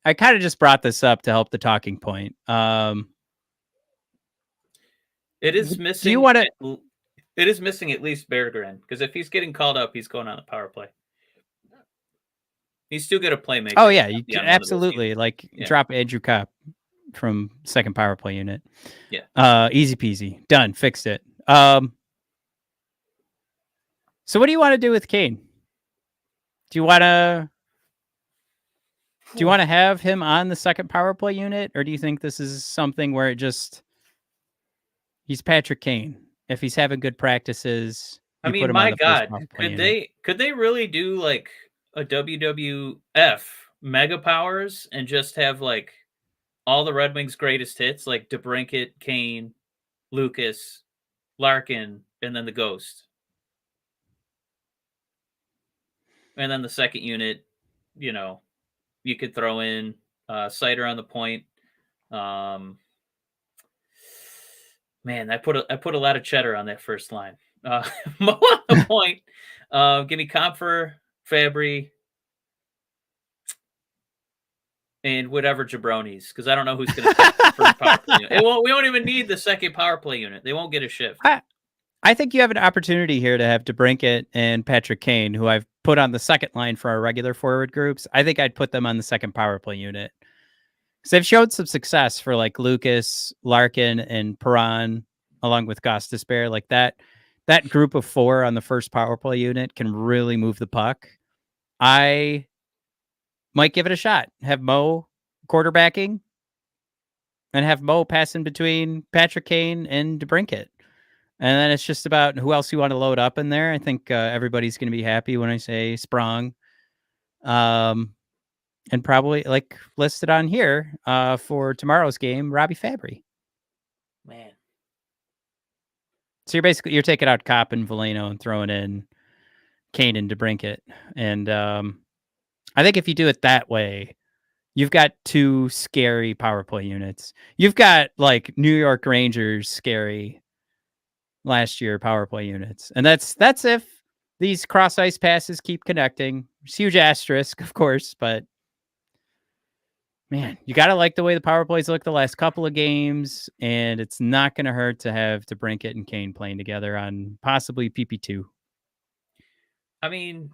I kind of just brought this up to help the talking point. It is missing. Do you want to? It is missing at least Bergeron, because if he's getting called up, he's going on the power play. He's still good at playmaker. Oh yeah, you absolutely drop Andrew Kopp from second power play unit. Yeah. Easy peasy, done, fixed it. So what do you want to do with Kane? Do you want to have him on the second power play unit, or do you think this is something where he's Patrick Kane? If he's having good practices, I mean, my God, could they really do like a WWF Mega Powers and just have like all the Red Wings greatest hits, like DeBrincat, Kane, Lucas, Larkin, and then the Ghost? And then the second unit, you could throw in Cider on the point. Man, I put a lot of cheddar on that first line. Mo on the point. Give me Comfer, Fabry, and whatever jabronis, because I don't know who's going to take the first power play unit. We won't even need the second power play unit. They won't get a shift. I think you have an opportunity here to have DeBrincat and Patrick Kane, who I've put on the second line for our regular forward groups. I think I'd put them on the second power play unit. Because they've showed some success for like Lucas, Larkin, and Perron, along with Gostisbehere. Like that group of 4 on the first power play unit can really move the puck. I might give it a shot. Have Mo quarterbacking and have Mo passing between Patrick Kane and DeBrincat. And then it's just about who else you want to load up in there. I think everybody's going to be happy when I say Sprong. And probably like listed on here for tomorrow's game, Robbie Fabry. Man. So you're taking out Kopp and Veleno and throwing in Kane and DeBrincat. And I think if you do it that way, you've got two scary power play units. You've got like New York Rangers scary last year power play units. And that's if these cross ice passes keep connecting. It's huge asterisk, of course, but man, you got to like the way the power plays look the last couple of games, and it's not going to hurt to have DeBrincat and Kane playing together on possibly PP2. I mean,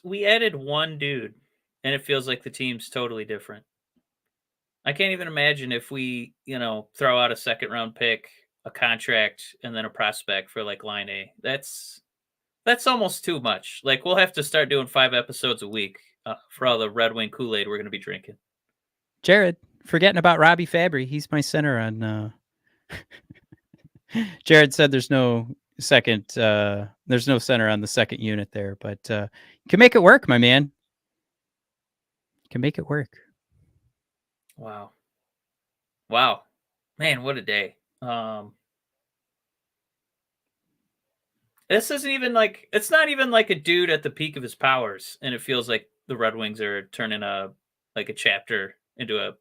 we added one dude, and it feels like the team's totally different. I can't even imagine if we, throw out a second round pick, a contract, and then a prospect for like line A. That's almost too much. Like, we'll have to start doing 5 episodes a week for all the Red Wing Kool-Aid we're going to be drinking. Jared, forgetting about Robbie Fabry. He's my center on. Jared said there's no there's no center on the second unit there, but you can make it work, my man. You can make it work. Wow, man, what a day. This isn't even like, it's not even like a dude at the peak of his powers, and it feels like the Red Wings are turning a chapter into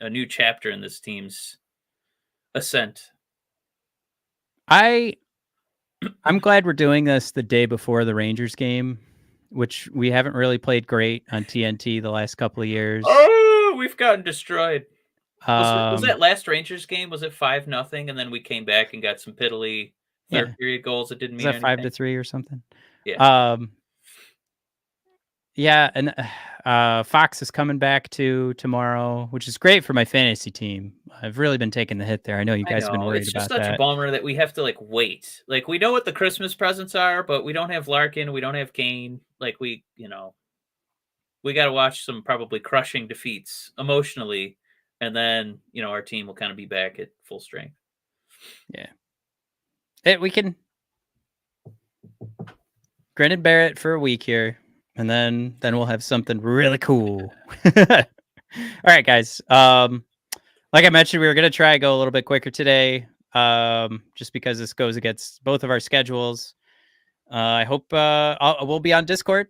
a new chapter in this team's ascent. I'm glad we're doing this the day before the Rangers game, which we haven't really played great on TNT the last couple of years. Oh, we've gotten destroyed. Was that last Rangers game? Was it 5-0, and then we came back and got some piddly third period goals that didn't mean anything? 5-3 or something? Yeah. Yeah, and Fox is coming back tomorrow, which is great for my fantasy team. I've really been taking the hit there. I know you guys have been worried about that. It's just such a bummer that we have to wait. Like, we know what the Christmas presents are, but we don't have Larkin, we don't have Kane. Like, we got to watch some probably crushing defeats emotionally, and then our team will kind of be back at full strength. Yeah, we can grin and bear it for a week here. And then we'll have something really cool. All right, guys. Like I mentioned, we were going to try to go a little bit quicker today, just because this goes against both of our schedules. I hope we'll be on Discord.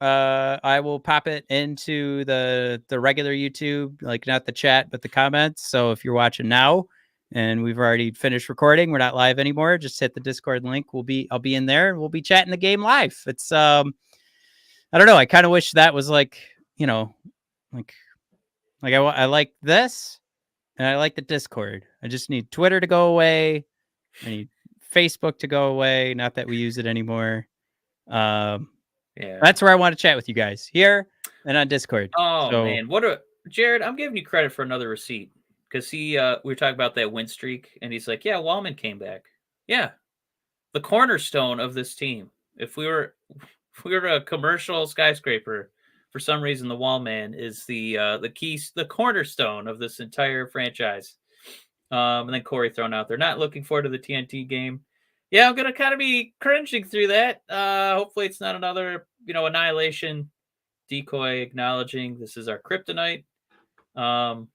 I will pop it into the regular YouTube, like not the chat, but the comments. So if you're watching now and we've already finished recording, we're not live anymore, just hit the Discord link. I'll be in there and we'll be chatting the game live. It's I don't know. I kind of wish that was I like this, and I like the Discord. I just need Twitter to go away. I need Facebook to go away. Not that we use it anymore. Yeah, that's where I want to chat with you guys, here and on Discord. Oh man, Jared? I'm giving you credit for another receipt, because we were talking about that win streak, and he's like, "Yeah, Wallman came back. Yeah, the cornerstone of this team. If we were a commercial skyscraper, for some reason the Wallman is the key, the cornerstone of this entire franchise." And then Corey thrown out there. Not looking forward to the TNT game. Yeah, I'm gonna kind of be cringing through that. Hopefully it's not another annihilation decoy acknowledging this is our kryptonite. Oh,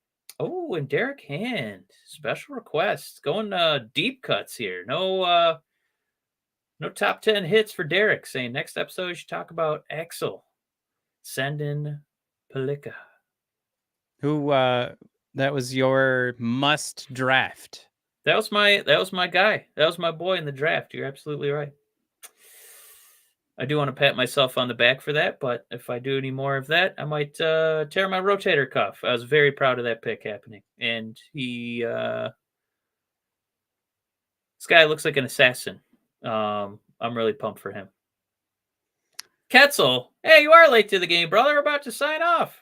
and Derek Hand, special request, going deep cuts here. No top 10 hits for Derek, saying next episode you should talk about Axel. Send in Pelika. Who that was your must draft. That was my guy. That was my boy in the draft. You're absolutely right. I do want to pat myself on the back for that, but if I do any more of that, I might tear my rotator cuff. I was very proud of that pick happening. And he this guy looks like an assassin. I'm really pumped for him. Ketzel, hey, you are late to the game, brother. We're about to sign off.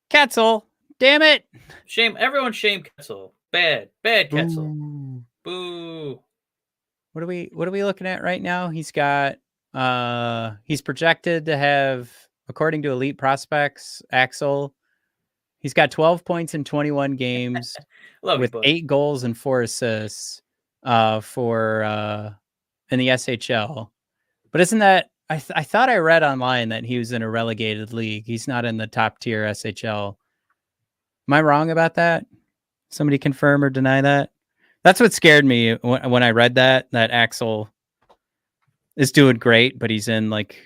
Ketzel, damn it! Shame, everyone. Shame Ketzel. Bad Ketzel. Boo. What are we looking at right now? He's got he's projected to have, according to Elite Prospects, Axel, he's got 12 points in 21 games with 8 goals and 4 assists. for in the SHL. But isn't that I thought I read online that he was in a relegated league. He's not in the top tier SHL. Am I wrong about that? Somebody confirm or deny that? That's what scared me when I read that Axel is doing great, but he's in like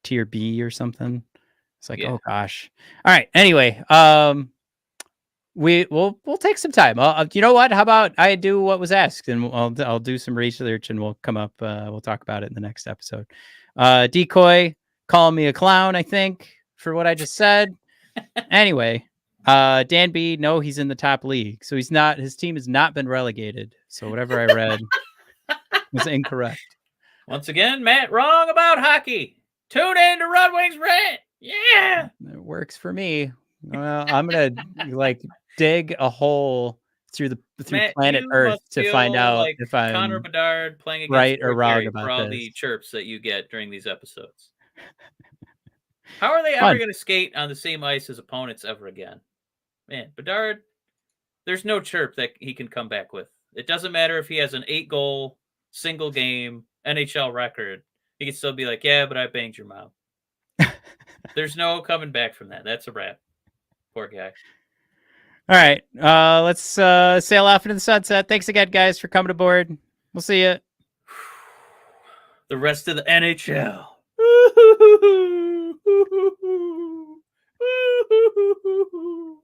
tier B or something. It's like, oh gosh. All right. Anyway, we'll take some time. You know what? How about I do what was asked, and I'll do some research, and we'll come up. We'll talk about it in the next episode. Decoy calling me a clown, I think, for what I just said. Anyway, Dan B, no, he's in the top league, so he's not. His team has not been relegated. So whatever I read was incorrect. Once again, Matt, wrong about hockey. Tune in to Red Wings Rant. Yeah, it works for me. Well, I'm gonna like dig a hole through Matt, planet Earth to find out like if I'm Connor Bedard playing against right or wrong Gary about for all this. the chirps that you get during these episodes. How are they ever going to skate on the same ice as opponents ever again? Man, Bedard, there's no chirp that he can come back with. It doesn't matter if he has an 8-goal, single game, NHL record. He can still be like, yeah, but I banged your mom. There's no coming back from that. That's a wrap. Poor guy. All right. Let's sail off into the sunset. Thanks again, guys, for coming aboard. We'll see you. The rest of the NHL.